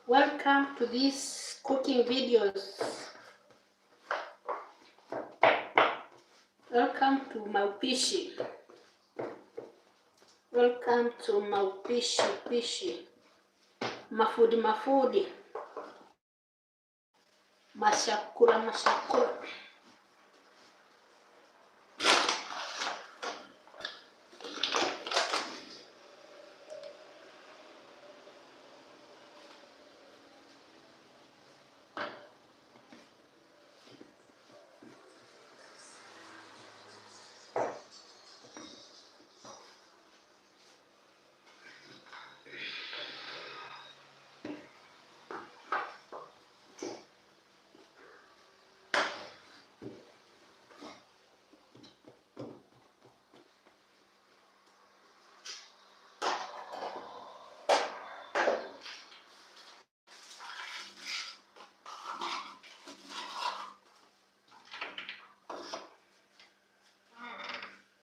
Welcome to these cooking videos. Welcome to maupishi. Welcome to maupishi. Mafudi. Mashakula.